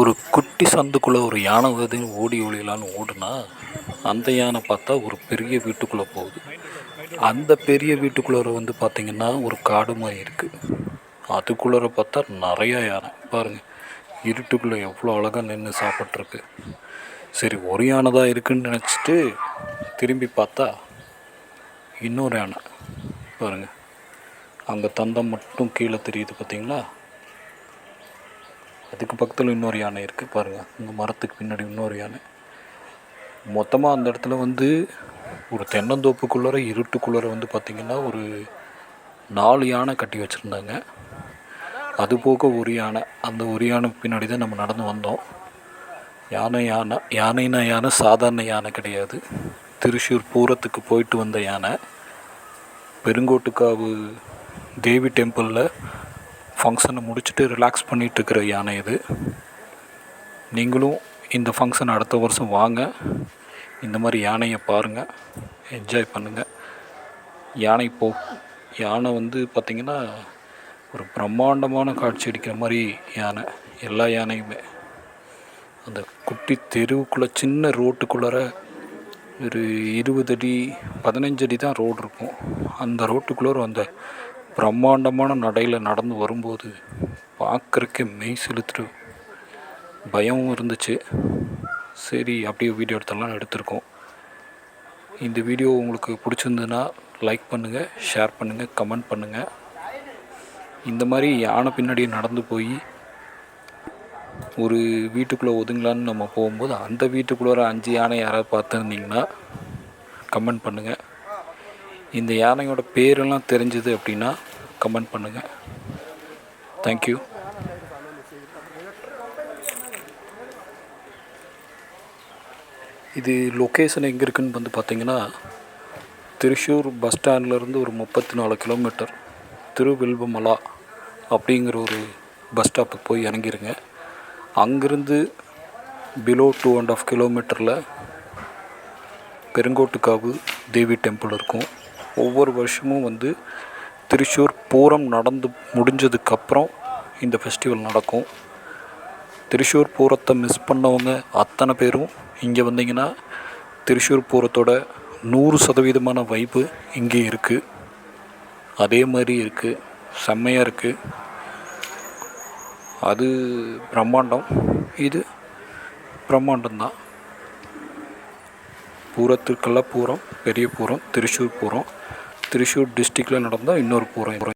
ஒரு குட்டி சந்துக்குள்ளே ஒரு யானை வருதுன்னு ஓடி ஒளியலான்னு ஓடுனா அந்த யானை பார்த்தா ஒரு பெரிய வீட்டுக்குள்ளே போகுது. அந்த பெரிய வீட்டுக்குள்ளே வந்து பார்த்திங்கன்னா ஒரு காடு மாதிரி இருக்குது. அதுக்குள்ளே பார்த்தா நிறையா யானை பாருங்கள். இருட்டுக்குள்ளே எவ்வளோ அழகாக நின்று சாப்பிட்ருக்கு. சரி, ஒரு யானை தான் இருக்குதுன்னு நினச்சிட்டு திரும்பி பார்த்தா இன்னொரு யானை பாருங்கள். அங்கே தந்தம் மட்டும் கீழே தெரியுது பார்த்திங்களா. அதுக்கு பக்கத்தில் இன்னொரு யானை இருக்குது பாருங்கள். இந்த மரத்துக்கு பின்னாடி இன்னொரு யானை. மொத்தமாக அந்த இடத்துல வந்து ஒரு தென்னந்தோப்புக்குள்ளே இருட்டுக்குள்ளே வந்து பார்த்திங்கன்னா ஒரு 4 யானை கட்டி வச்சுருந்தாங்க. அது போக ஒரு யானை, அந்த ஒரு யானை பின்னாடி தான் நம்ம நடந்து வந்தோம். யானைனா யானை சாதாரண யானை கிடையாது. திருச்சூர் பூரத்துக்கு போயிட்டு வந்த யானை. பெருங்கோட்டுக்காவு தேவி டெம்பிளில் ஃபங்க்ஷனை முடிச்சுட்டு ரிலாக்ஸ் பண்ணிகிட்ருக்கிற யானை இது. நீங்களும் இந்த ஃபங்க்ஷன் அடுத்த வருஷம் வாங்க, இந்த மாதிரி யானையை பாருங்கள், என்ஜாய் பண்ணுங்கள். யானை வந்து பார்த்திங்கன்னா ஒரு பிரம்மாண்டமான காட்சி அடிக்கிற மாதிரி யானை. எல்லா யானையுமே அந்த குட்டி தெருவுக்குள்ளே சின்ன ரோட்டுக்குள்ளார ஒரு 20 அடி 15 அடி தான் ரோடு இருக்கும். அந்த ரோட்டுக்குள்ளார அந்த பிரம்மாண்டமான நடையில் நடந்து வரும்போது பார்க்குறக்கே மெய் செலுத்துட்டு பயமும் இருந்துச்சு. சரி, அப்படியே வீடியோ எடுத்திருக்கோம். இந்த வீடியோ உங்களுக்கு பிடிச்சிருந்ததுன்னா லைக் பண்ணுங்கள், ஷேர் பண்ணுங்கள், கமெண்ட் பண்ணுங்கள். இந்த மாதிரி யானை பின்னாடி நடந்து போய் ஒரு வீட்டுக்குள்ளே ஒதுங்கலான்னு நம்ம போகும்போது அந்த வீட்டுக்குள்ளே 5 யானை யாராவது பார்த்துருந்தீங்கன்னா கமெண்ட் பண்ணுங்கள். இந்த யானையோட பேரெல்லாம் தெரிஞ்சது அப்படின்னா கமெண்ட் பண்ணுங்கள். தேங்க்யூ. இது லொக்கேஷன் எங்கே இருக்குதுன்னு வந்து பார்த்திங்கன்னா திருச்சூர் பஸ் ஸ்டாண்ட்லேருந்து ஒரு 34 கிலோமீட்டர் திருவில்வமலா அப்படிங்கிற ஒரு பஸ் ஸ்டாப்புக்கு போய் இறங்கிருங்க. அங்கேருந்து பிலோ 2.5 கிலோமீட்டரில் பெருங்கோட்டுக்காவு தேவி டெம்பிள் இருக்கும். ஒவ்வொரு வருஷமும் வந்து திருச்சூர் பூரம் நடந்து முடிஞ்சதுக்கப்புறம் இந்த ஃபெஸ்டிவல் நடக்கும். திருச்சூர் பூரத்தை மிஸ் பண்ணவங்க அத்தனை பேரும் இங்கே வந்தீங்கன்னா திருச்சூர் பூரத்தோட 100% வைப்பு இங்கே இருக்குது. அதே மாதிரி இருக்குது, செம்மையாக இருக்குது. அது பிரம்மாண்டம், இது பிரம்மாண்டம்தான். பூரத்திற்கெல்லாம் பூரம், பெரிய பூரம் திருச்சூர் பூரம். திருச்சூர் டிஸ்ட்ரிக்டில் நடந்தால் இன்னொரு பூரம்.